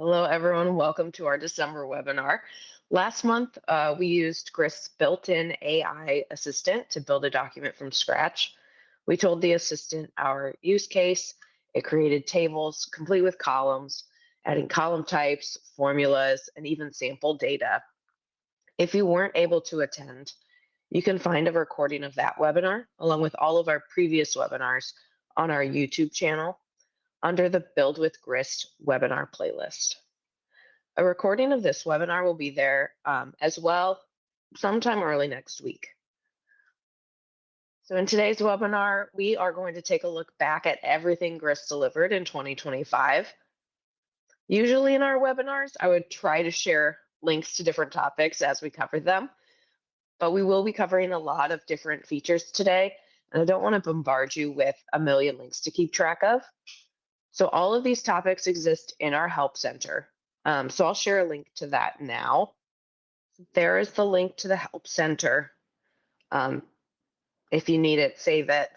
Hello, everyone. Welcome to our December webinar. Last month, we used Grist's built-in AI assistant to build a document from scratch. We told the assistant our use case. It created tables complete with columns, adding column types, formulas, and even sample data. If you weren't able to attend, you can find a recording of that webinar along with all of our previous webinars on our YouTube channel under the Build with Grist webinar playlist. A recording of this webinar will be there as well sometime early next week. So in today's webinar, we are going to take a look back at everything Grist delivered in 2025. Usually in our webinars, I would try to share links to different topics as we cover them, but we will be covering a lot of different features today, and I don't want to bombard you with a million links to keep track of. So all of these topics exist in our Help Center. So I'll share a link to that now. There is the link to the Help Center. If you need it, save it.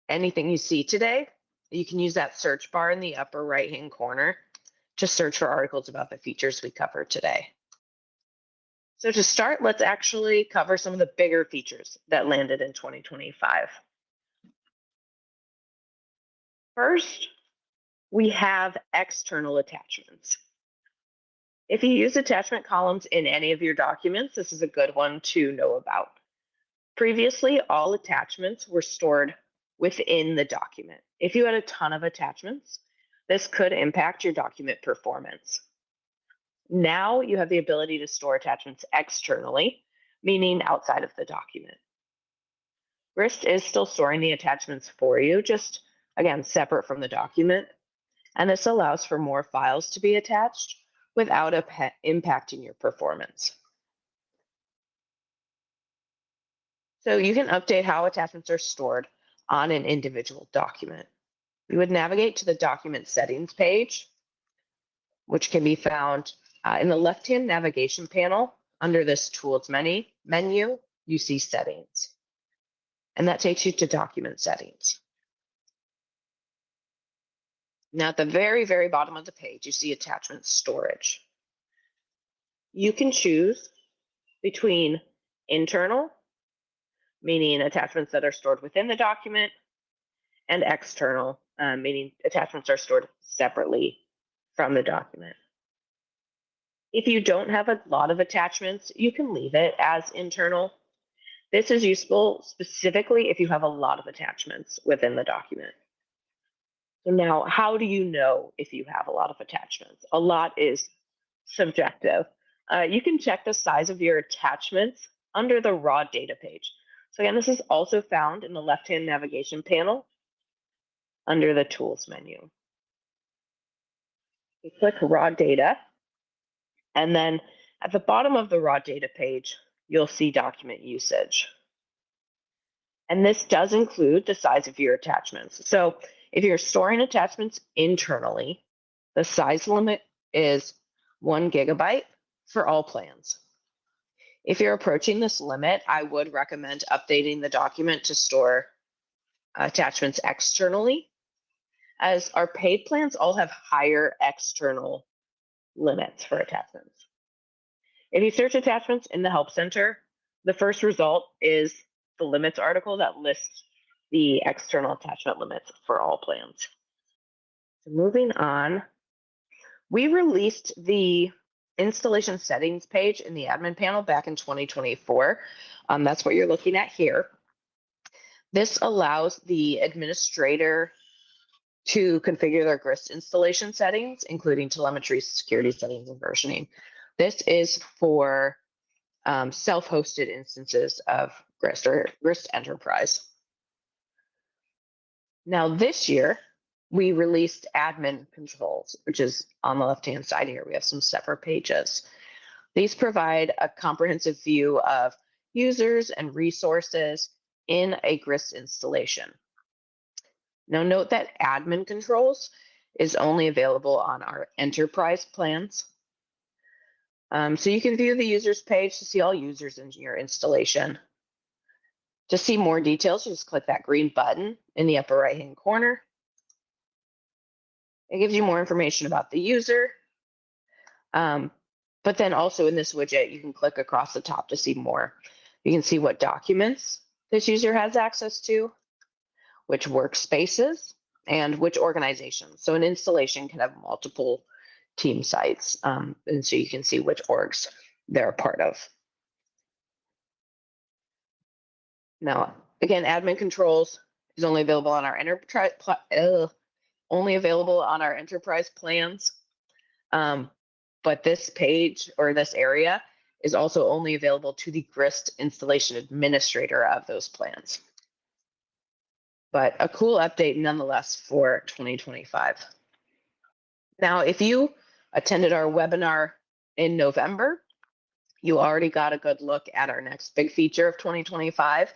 Anything you see today, you can use that search bar in the upper right-hand corner to search for articles about the features we cover today. So to start, let's actually cover some of the bigger features that landed in 2025. First, we have external attachments. If you use attachment columns in any of your documents, this is a good one to know about. Previously, all attachments were stored within the document. If you had a ton of attachments, this could impact your document performance. Now you have the ability to store attachments externally, meaning outside of the document. Grist is still storing the attachments for you, just again, separate from the document. And this allows for more files to be attached without impacting your performance. So you can update how attachments are stored on an individual document. You would navigate to the document settings page, which can be found in the left-hand navigation panel. Under this tools menu, you see settings, and that takes you to document settings. Now at the very, very bottom of the page, you see attachment storage. You can choose between internal, meaning attachments that are stored within the document, and external, meaning attachments are stored separately from the document. If you don't have a lot of attachments, you can leave it as internal. This is useful specifically if you have a lot of attachments within the document. So now, how do you know if you have a lot of attachments? A lot is subjective. You can check the size of your attachments under the raw data page. So again, this is also found in the left-hand navigation panel under the tools menu. You click raw data, and then at the bottom of the raw data page, you'll see document usage. And this does include the size of your attachments. So if you're storing attachments internally, the size limit is 1 gigabyte for all plans. If you're approaching this limit, I would recommend updating the document to store attachments externally, as our paid plans all have higher external limits for attachments. If you search attachments in the Help Center, the first result is the limits article that lists the external attachment limits for all plans. So moving on, we released the installation settings page in the admin panel back in 2024. That's what you're looking at here. This allows the administrator to configure their Grist installation settings, including telemetry, security settings, and versioning. This is for self-hosted instances of Grist or Grist Enterprise. Now this year, we released admin controls, which is on the left-hand side here. We have some separate pages. These provide a comprehensive view of users and resources in a Grist installation. Now note that admin controls is only available on our enterprise plans. So you can view the users page to see all users in your installation. To see more details, just click that green button in the upper right-hand corner. It gives you more information about the user, But then also in this widget, you can click across the top to see more. You can see what documents this user has access to, which workspaces, and which organizations. So an installation can have multiple team sites, and so you can see which orgs they're a part of. Now, again, admin controls is only available on our enterprise plans. But this page or this area is also only available to the Grist installation administrator of those plans. But a cool update nonetheless for 2025. Now, if you attended our webinar in November, you already got a good look at our next big feature of 2025,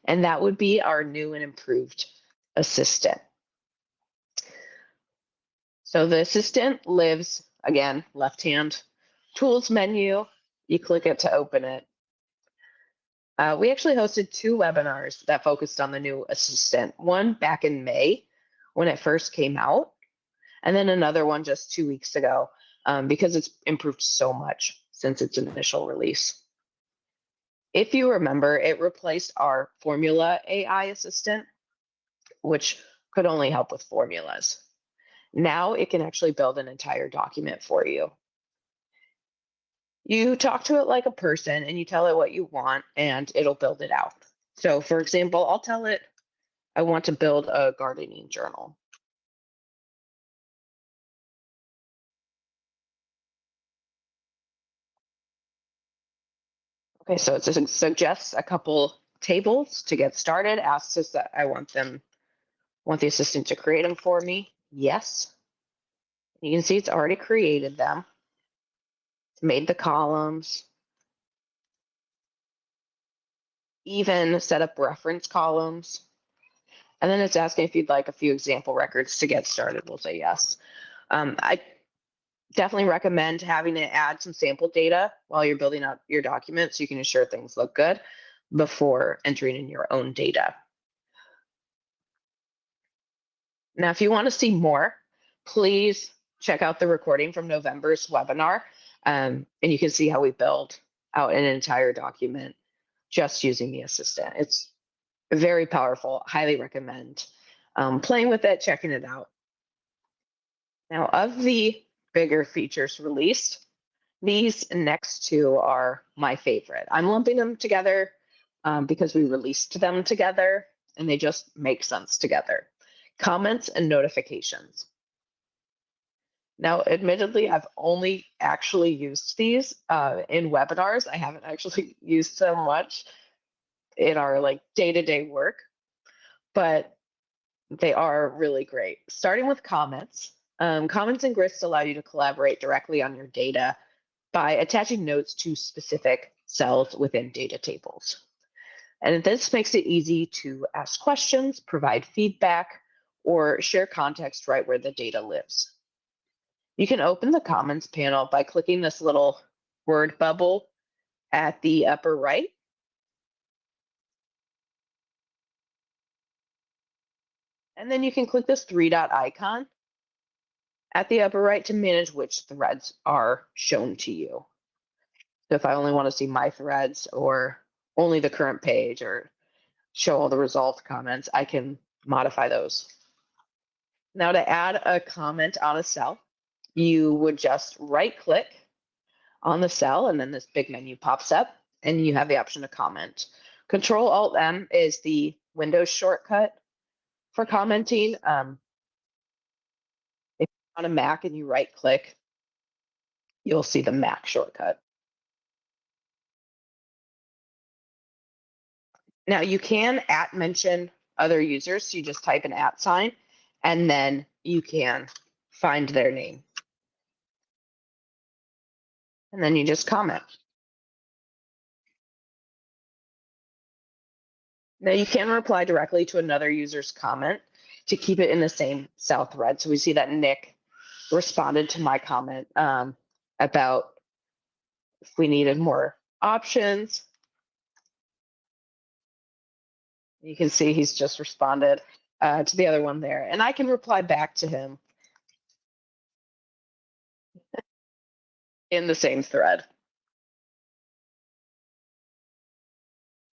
and that would be our new and improved assistant. So the assistant lives, again, left-hand tools menu. You click it to open it. We actually hosted 2 webinars that focused on the new assistant, one back in May when it first came out, and then another one just 2 weeks ago because it's improved so much since its initial release. If you remember, it replaced our formula AI assistant, which could only help with formulas. Now it can actually build an entire document for you. You talk to it like a person and you tell it what you want and it'll build it out. So for example, I'll tell it I want to build a gardening journal. Okay, so it suggests a couple tables to get started, asks us that I want the assistant to create them for me. Yes. You can see it's already created them. It's made the columns, even set up reference columns. And then it's asking if you'd like a few example records to get started. We'll say yes. I definitely recommend having it add some sample data while you're building out your document so you can ensure things look good before entering in your own data. Now, if you want to see more, please check out the recording from November's webinar, and you can see how we build out an entire document just using the assistant. It's very powerful. Highly recommend playing with it, checking it out. Now, of the bigger features released, these next 2 are my favorite. I'm lumping them together because we released them together and they just make sense together. Comments and notifications. Now, admittedly, I've only actually used these in webinars. I haven't actually used them much in our day-to-day work, but they are really great. Starting with comments. Comments in Grist allow you to collaborate directly on your data by attaching notes to specific cells within data tables. And this makes it easy to ask questions, provide feedback, or share context right where the data lives. You can open the comments panel by clicking this little word bubble at the upper right. And then you can click this 3-dot icon at the upper right to manage which threads are shown to you. So if I only want to see my threads or only the current page or show all the resolved comments, I can modify those. Now to add a comment on a cell, you would just right-click on the cell and then this big menu pops up and you have the option to comment. Control-Alt-M is the Windows shortcut for commenting. If you're on a Mac and you right-click, you'll see the Mac shortcut. Now you can @mention other users, so you just type an @ and then you can find their name. And then you just comment. Now you can reply directly to another user's comment to keep it in the same cell thread. So we see that Nick responded to my comment about if we needed more options. You can see he's just responded to the other one there. And I can reply back to him. in the same thread.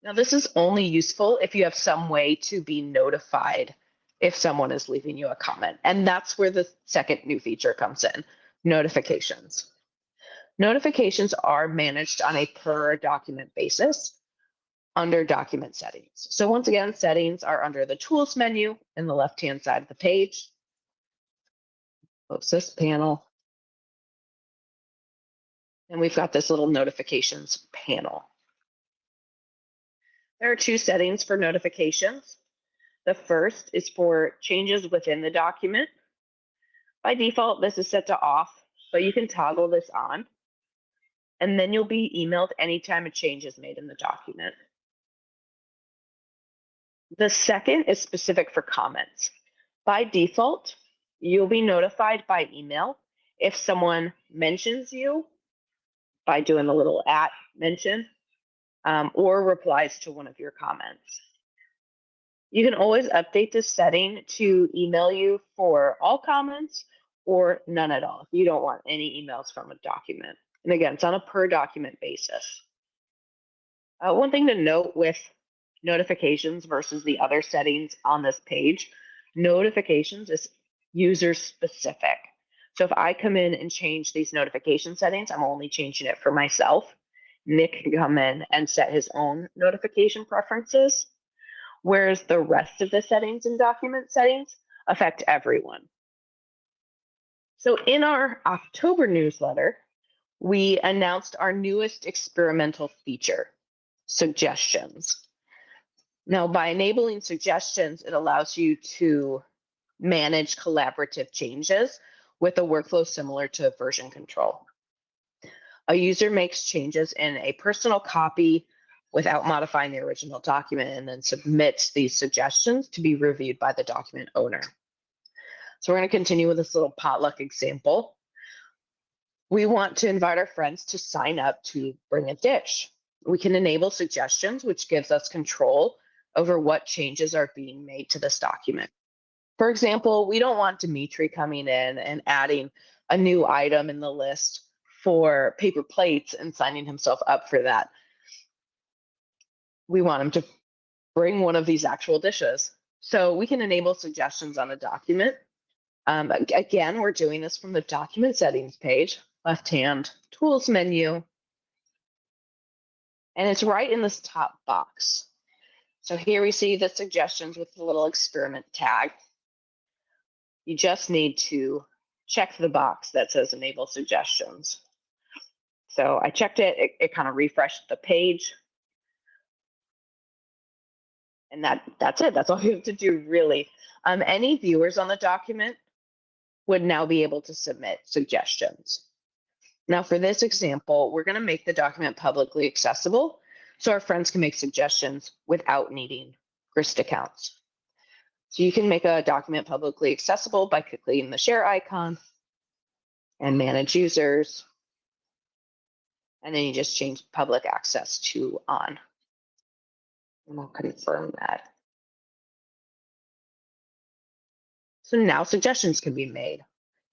Now, this is only useful if you have some way to be notified if someone is leaving you a comment. And that's where the second new feature comes in, notifications. Notifications are managed on a per document basis under document settings. So once again, settings are under the tools menu in the left-hand side of the page. Close this panel. And we've got this little notifications panel. There are two settings for notifications. The first is for changes within the document. By default, this is set to off, but you can toggle this on, and then you'll be emailed anytime a change is made in the document. The second is specific for comments. By default, you'll be notified by email if someone mentions you by doing the little @ mention or replies to one of your comments. You can always update this setting to email you for all comments or none at all if you don't want any emails from a document. And again, it's on a per document basis. One thing to note with notifications versus the other settings on this page, notifications is user specific. So if I come in and change these notification settings, I'm only changing it for myself. Nick can come in and set his own notification preferences, whereas the rest of the settings and document settings affect everyone. So in our October newsletter, we announced our newest experimental feature, suggestions. Now, by enabling suggestions, it allows you to manage collaborative changes with a workflow similar to version control. A user makes changes in a personal copy without modifying the original document and then submits these suggestions to be reviewed by the document owner. So we're going to continue with this little potluck example. We want to invite our friends to sign up to bring a dish. We can enable suggestions, which gives us control over what changes are being made to this document. For example, we don't want Dimitri coming in and adding a new item in the list for paper plates and signing himself up for that. We want him to bring one of these actual dishes. So we can enable suggestions on a document. Again, we're doing this from the document settings page, left-hand tools menu. And it's right in this top box. So here we see the suggestions with the little experiment tag. You just need to check the box that says enable suggestions. So I checked it, it kind of refreshed the page. And that's it, that's all you have to do really. Any viewers on the document would now be able to submit suggestions. Now for this example, we're gonna make the document publicly accessible so our friends can make suggestions without needing Grist accounts. So you can make a document publicly accessible by clicking the share icon and manage users. And then you just change public access to on. And I'll confirm that. So now suggestions can be made.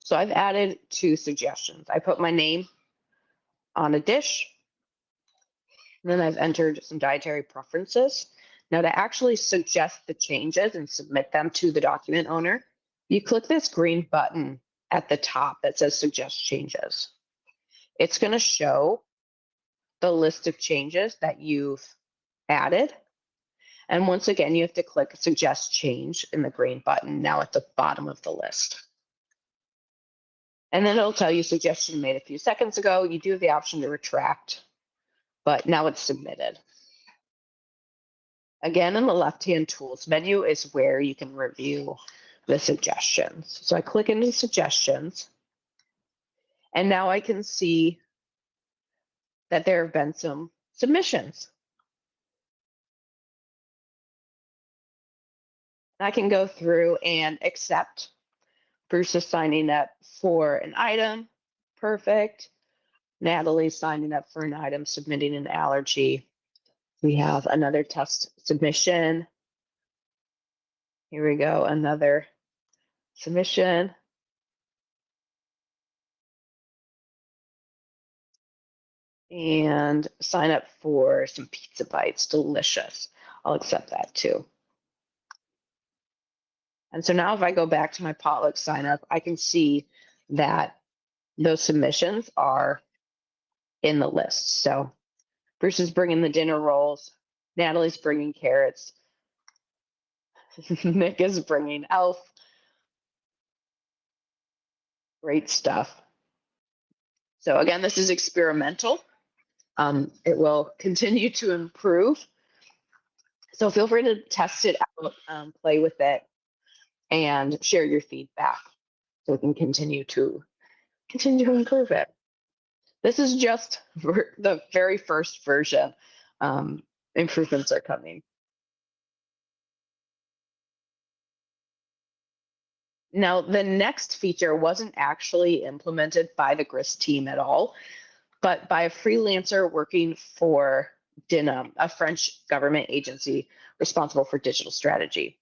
So I've added 2 suggestions. I put my name on a dish, and then I've entered some dietary preferences. Now to actually suggest the changes and submit them to the document owner, you click this green button at the top that says suggest changes. It's going to show the list of changes that you've added. And once again, you have to click suggest change in the green button now at the bottom of the list. And then it'll tell you suggestion made a few seconds ago. You do have the option to retract, but now it's submitted. Again, in the left-hand tools menu is where you can review the suggestions. So I click into suggestions, and now I can see that there have been some submissions. I can go through and accept. Bruce is signing up for an item. Perfect. Natalie's signing up for an item, submitting an allergy. We have another test submission. Here we go, another submission. And sign up for some pizza bites. Delicious. I'll accept that too. And so now if I go back to my Potluck sign up, I can see that those submissions are in the list. So Bruce is bringing the dinner rolls. Natalie's bringing carrots. Nick is bringing elf. Great stuff. So again, this is experimental. It will continue to improve. So feel free to test it out, play with it, and share your feedback so we can continue to improve it. This is just the very first version. Improvements are coming. Now, the next feature wasn't actually implemented by the Grist team at all, but by a freelancer working for DINUM, a French government agency responsible for digital strategy.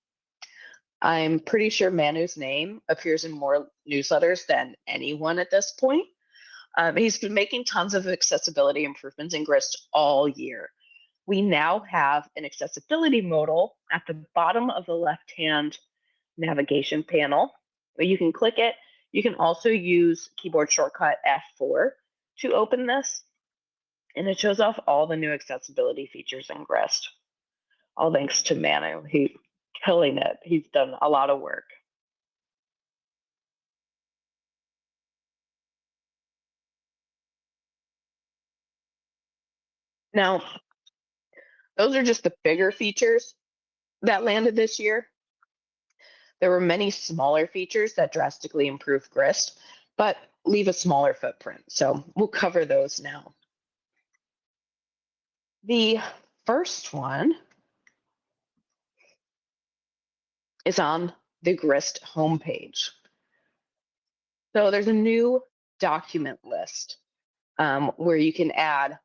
I'm pretty sure Manu's name appears in more newsletters than anyone at this point. He's been making tons of accessibility improvements in Grist all year. We now have an accessibility modal at the bottom of the left-hand navigation panel. You can click it. You can also use keyboard shortcut F4 to open this, and it shows off all the new accessibility features in Grist. All thanks to Manu. He's killing it. He's done a lot of work. Now, those are just the bigger features that landed this year. There were many smaller features that drastically improved Grist, but leave a smaller footprint. So we'll cover those now. The first one is on the Grist homepage. So there's a new document list where you can add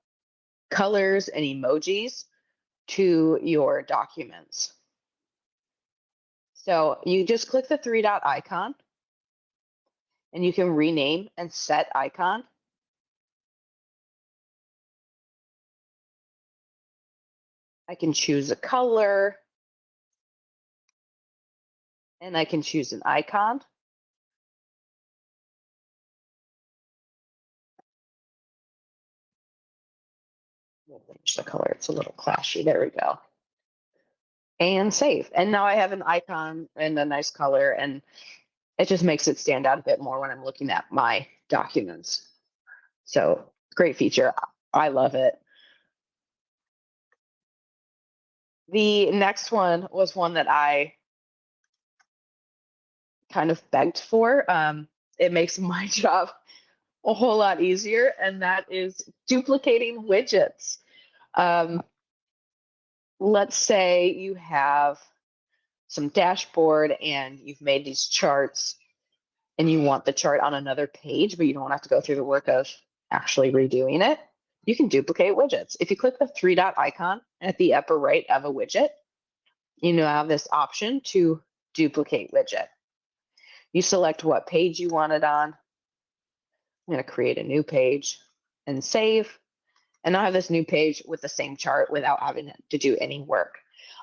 colors and emojis to your documents. So you just click the three-dot icon, and you can rename and set icon. I can choose a color, and I can choose an icon. We'll change the color. It's a little clashy. There we go. And save. And now I have an icon and a nice color, and it just makes it stand out a bit more when I'm looking at my documents. So great feature. I love it. The next one was one that I kind of begged for. It makes my job a whole lot easier, and that is duplicating widgets. Let's say you have some dashboard and you've made these charts and you want the chart on another page, but you don't have to go through the work of actually redoing it. You can duplicate widgets. If you click the three-dot icon at the upper right of a widget, you now have this option to duplicate widget. You select what page you want it on. I'm going to create a new page and save. And now I have this new page with the same chart without having to do any work.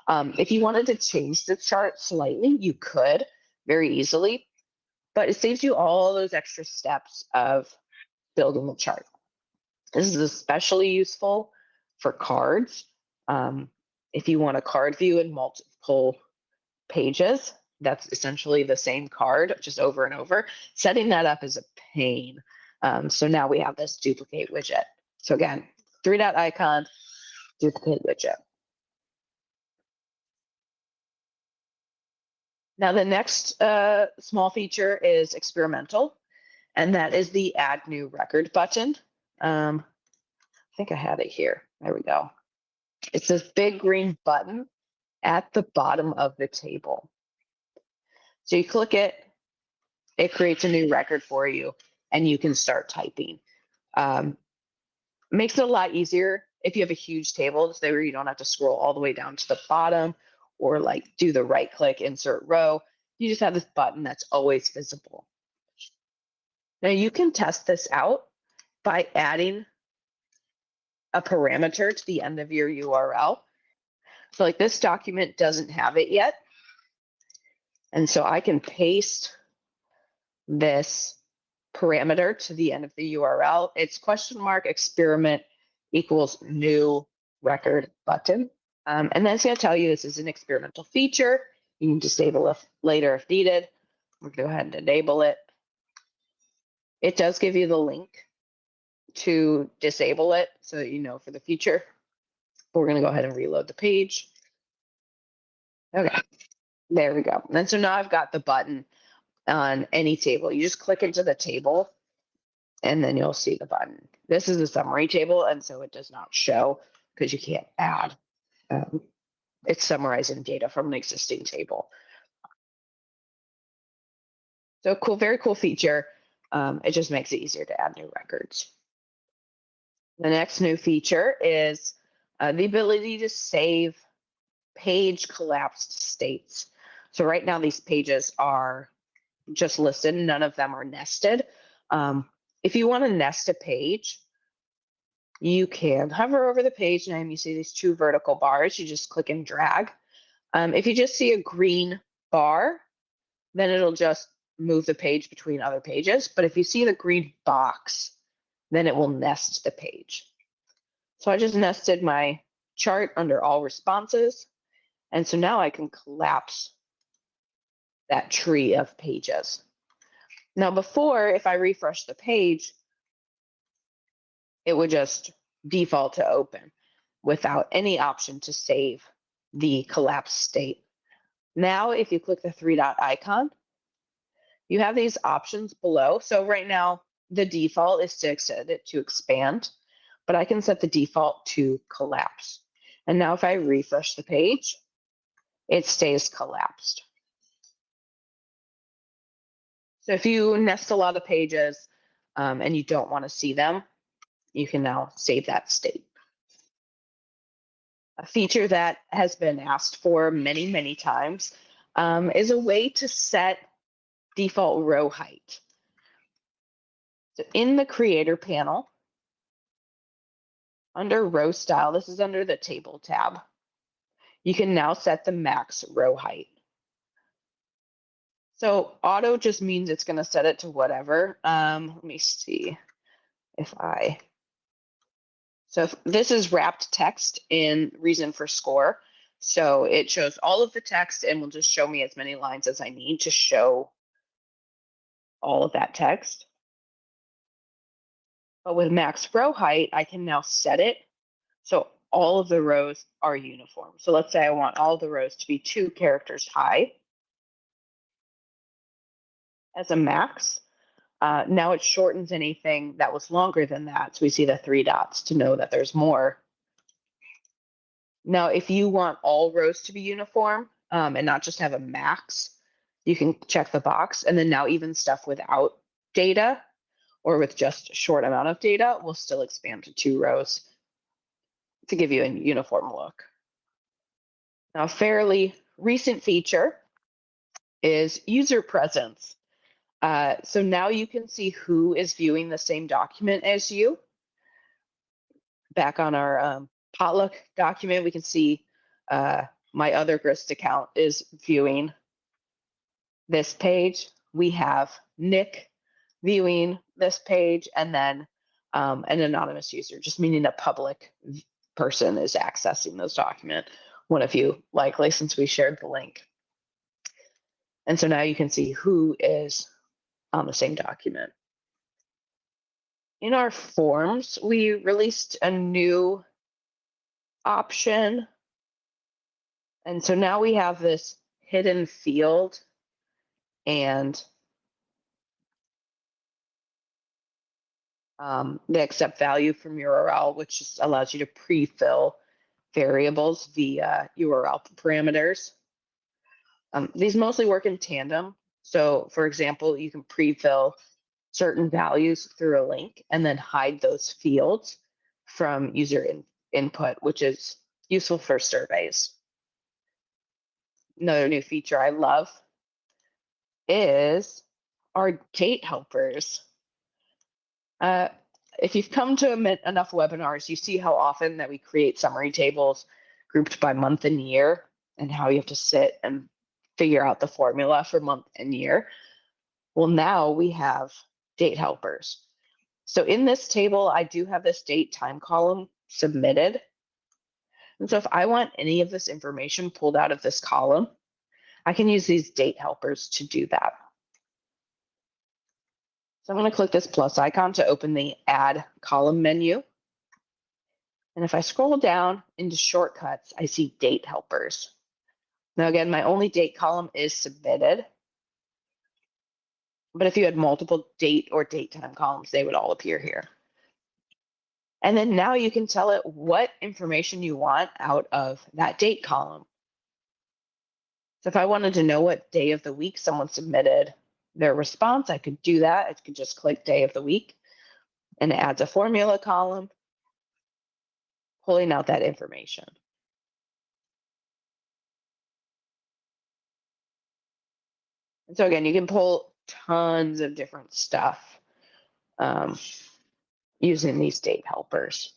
If you wanted to change the chart slightly, you could very easily, but it saves you all those extra steps of building the chart. This is especially useful for cards. If you want a card view in multiple pages, that's essentially the same card just over and over. Setting that up is a pain. So now we have this duplicate widget. So again, three-dot icon, duplicate widget. Now the next small feature is experimental, and that is the Add New Record button. I think I had it here. There we go. It's this big green button at the bottom of the table. So you click it, it creates a new record for you, and you can start typing. Makes it a lot easier if you have a huge table, so where you don't have to scroll all the way down to the bottom or like do the right click, insert row. You just have this button that's always visible. Now you can test this out by adding a parameter to the end of your URL. So like this document doesn't have it yet. And so I can paste this parameter to the end of the URL. It's $experiment equals new record button. And then it's going to tell you this is an experimental feature. You can disable it later if needed. We'll go ahead and enable it. It does give you the link to disable it so that you know for the future. But we're going to go ahead and reload the page. Okay, there we go. And so now I've got the button on any table. You just click into the table and then you'll see the button. This is a summary table, and so it does not show because you can't add. It's summarizing data from an existing table. So cool, very cool feature. It just makes it easier to add new records. The next new feature is the ability to save page collapsed states. So right now these pages are just listed. None of them are nested. If you want to nest a page, you can hover over the page name. You see these two vertical bars. You just click and drag. If you just see a green bar, then it'll just move the page between other pages. But if you see the green box, then it will nest the page. So I just nested my chart under all responses. And so now I can collapse that tree of pages. Now before, if I refresh the page, it would just default to open without any option to save the collapsed state. Now, if you click the three-dot icon, you have these options below. So right now, the default is to set it to expand, but I can set the default to collapse. And now if I refresh the page, it stays collapsed. So if you nest a lot of pages and you don't want to see them, you can now save that state. A feature that has been asked for many, many times is a way to set default row height. So in the Creator panel, under Row Style, this is under the Table tab, you can now set the max row height. So auto just means it's going to set it to whatever. Let me see if I... So this is wrapped text in reason for score. So it shows all of the text and will just show me as many lines as I need to show all of that text. But with max row height, I can now set it so all of the rows are uniform. So let's say I want all the rows to be 2 characters high as a max. Now it shortens anything that was longer than that. So we see the 3 dots to know that there's more. Now, if you want all rows to be uniform and not just have a max, you can check the box. And then now even stuff without data or with just a short amount of data will still expand to 2 rows to give you a uniform look. Now, a fairly recent feature is user presence. So now you can see who is viewing the same document as you. Back on our Potluck document, we can see my other Grist account is viewing this page. We have Nick viewing this page, and then an anonymous user, just meaning a public person is accessing this document. One of you, likely, since we shared the link. And so now you can see who is on the same document. In our forms, we released a new option. And so now we have this hidden field and the accept value from URL, which just allows you to pre-fill variables via URL parameters. These mostly work in tandem. So for example, you can pre-fill certain values through a link and then hide those fields from user input, which is useful for surveys. Another new feature I love is our date helpers. if you've come to enough webinars, you see how often that we create summary tables grouped by month and year, and how you have to sit and figure out the formula for month and year. Well, now we have date helpers. So in this table, I do have this date time column submitted. And so if I want any of this information pulled out of this column, I can use these date helpers to do that. So I'm going to click this plus icon to open the Add Column menu. And if I scroll down into Shortcuts, I see Date Helpers. Now again, my only date column is submitted. But if you had multiple date or date time columns, they would all appear here. And then now you can tell it what information you want out of that date column. So if I wanted to know what day of the week someone submitted their response, I could do that. I could just click day of the week, and it adds a formula column, pulling out that information. And so again, you can pull tons of different stuff using these date helpers.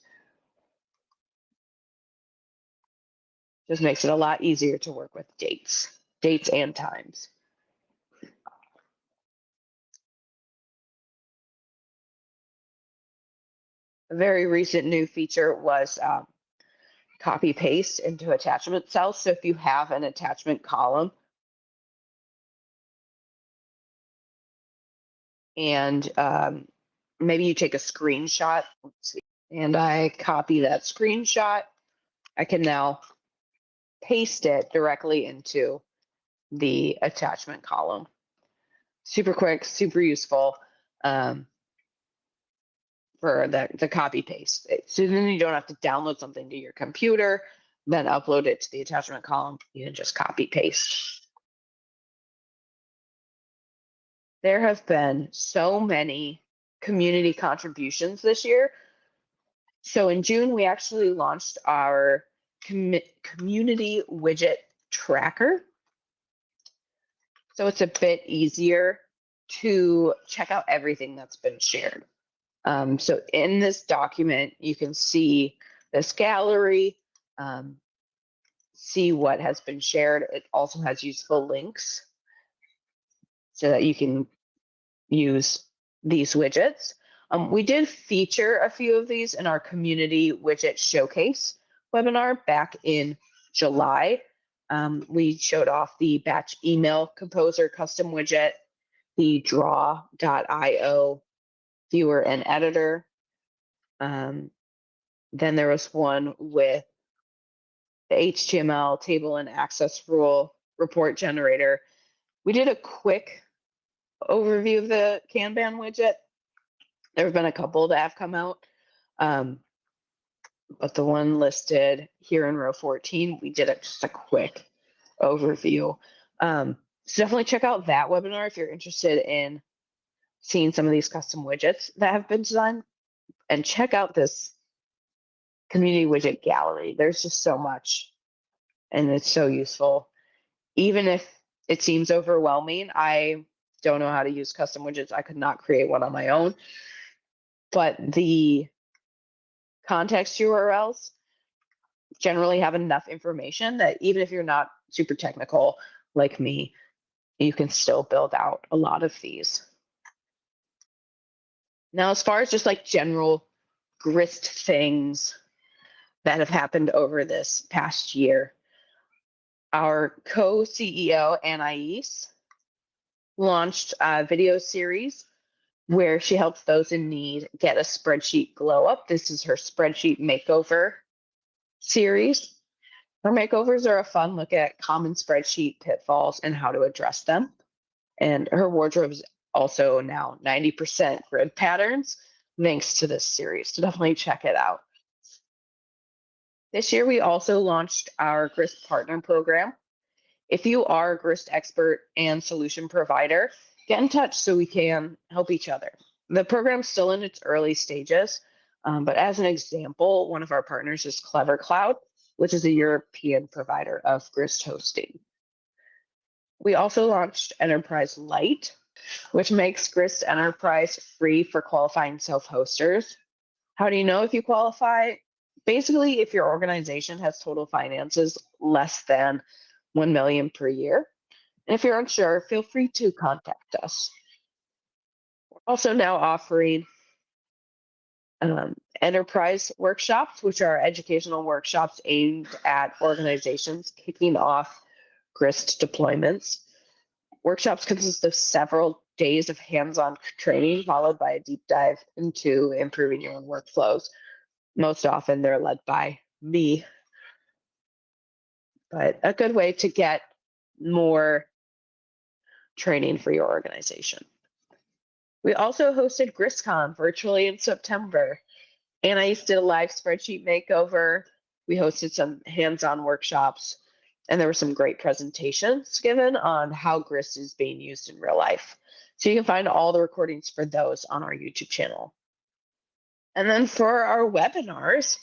Just makes it a lot easier to work with dates and times. A very recent new feature was copy paste into attachment cells. So if you have an attachment column and maybe you take a screenshot, and I copy that screenshot, I can now paste it directly into the attachment column. Super quick, super useful for the copy paste. So then you don't have to download something to your computer, then upload it to the attachment column. You can just copy paste. There have been so many community contributions this year. So in June, we actually launched our community widget tracker. So it's a bit easier to check out everything that's been shared. So in this document, you can see this gallery, see what has been shared. It also has useful links so that you can use these widgets. We did feature a few of these in our community widget showcase webinar back in July. We showed off the batch email composer custom widget, the draw.io viewer and editor. Then there was one with the HTML table and access rule report generator. We did a quick overview of the Kanban widget. There have been a couple that have come out, but the one listed here in row 14, we did just a quick overview. So definitely check out that webinar if you're interested in seeing some of these custom widgets that have been designed, and check out this community widget gallery. There's just so much, and it's so useful. Even if it seems overwhelming, I don't know how to use custom widgets. I could not create one on my own. But the context URLs generally have enough information that even if you're not super technical like me, you can still build out a lot of these. Now, as far as just like general Grist things that have happened over this past year, our co-CEO, Anais, launched a video series where she helps those in need get a spreadsheet glow up. This is her Spreadsheet Makeover series. Her makeovers are a fun look at common spreadsheet pitfalls and how to address them. And her wardrobe is also now 90% grid patterns, thanks to this series. So definitely check it out. This year, we also launched our Grist Partner Program. If you are a Grist expert and solution provider, get in touch so we can help each other. The program's still in its early stages, but as an example, one of our partners is Clever Cloud, which is a European provider of Grist hosting. We also launched Enterprise Lite, which makes Grist Enterprise free for qualifying self-hosters. How do you know if you qualify? Basically, if your organization has total finances less than 1 million per year. And if you're unsure, feel free to contact us. We're also now offering enterprise workshops, which are educational workshops aimed at organizations kicking off Grist deployments. Workshops consist of several days of hands-on training, followed by a deep dive into improving your own workflows. Most often, they're led by me, but a good way to get more training for your organization. We also hosted GristCon virtually in September. Anais did a live spreadsheet makeover. We hosted some hands-on workshops, and there were some great presentations given on how Grist is being used in real life. So you can find all the recordings for those on our YouTube channel. And then for our webinars,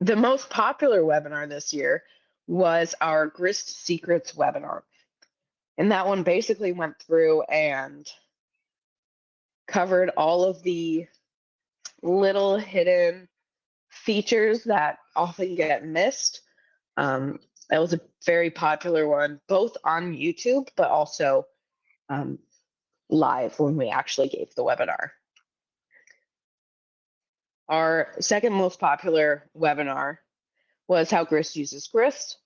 the most popular webinar this year was our Grist Secrets webinar. And that one basically went through and covered all of the little hidden features that often get missed. That was a very popular one, both on YouTube, but also live when we actually gave the webinar. Our second most popular webinar was how Grist uses Grist.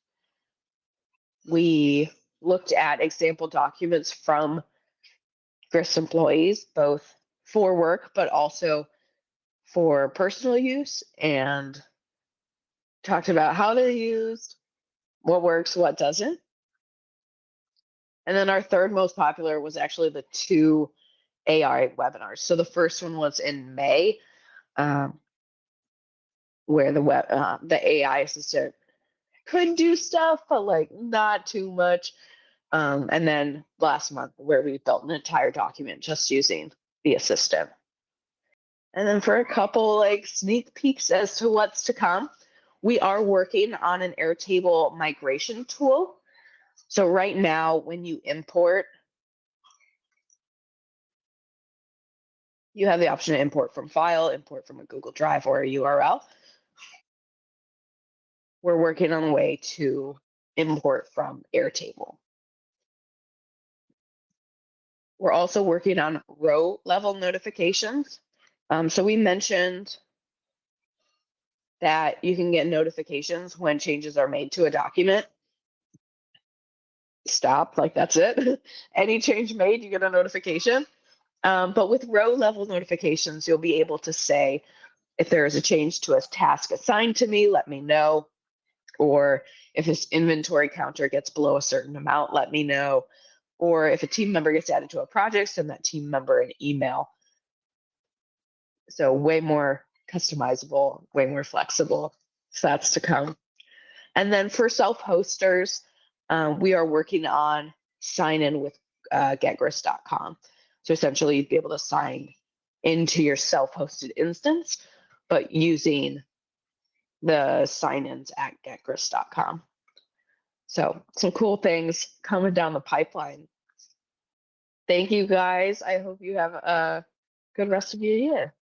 We looked at example documents from Grist employees, both for work, but also for personal use, and talked about how they're used, what works, what doesn't. And then our third most popular was actually the 2 AI webinars. So the first one was in May, where the AI assistant could do stuff, but like not too much. And then last month, where we built an entire document just using the assistant. And then for a couple like sneak peeks as to what's to come, we are working on an Airtable migration tool. So right now, when you import, you have the option to import from file, import from a Google Drive or a URL. We're working on a way to import from Airtable. We're also working on row level notifications. So we mentioned that you can get notifications when changes are made to a document. Stop, like that's it. Any change made, you get a notification. But with row level notifications, you'll be able to say, if there is a change to a task assigned to me, let me know. Or if this inventory counter gets below a certain amount, let me know. Or if a team member gets added to a project, send that team member an email. So way more customizable, way more flexible. So that's to come. And then for self-hosters, we are working on sign in with getgrist.com. So essentially, you'd be able to sign into your self-hosted instance, but using the sign-ins at getgrist.com. So some cool things coming down the pipeline. Thank you, guys. I hope you have a good rest of your year.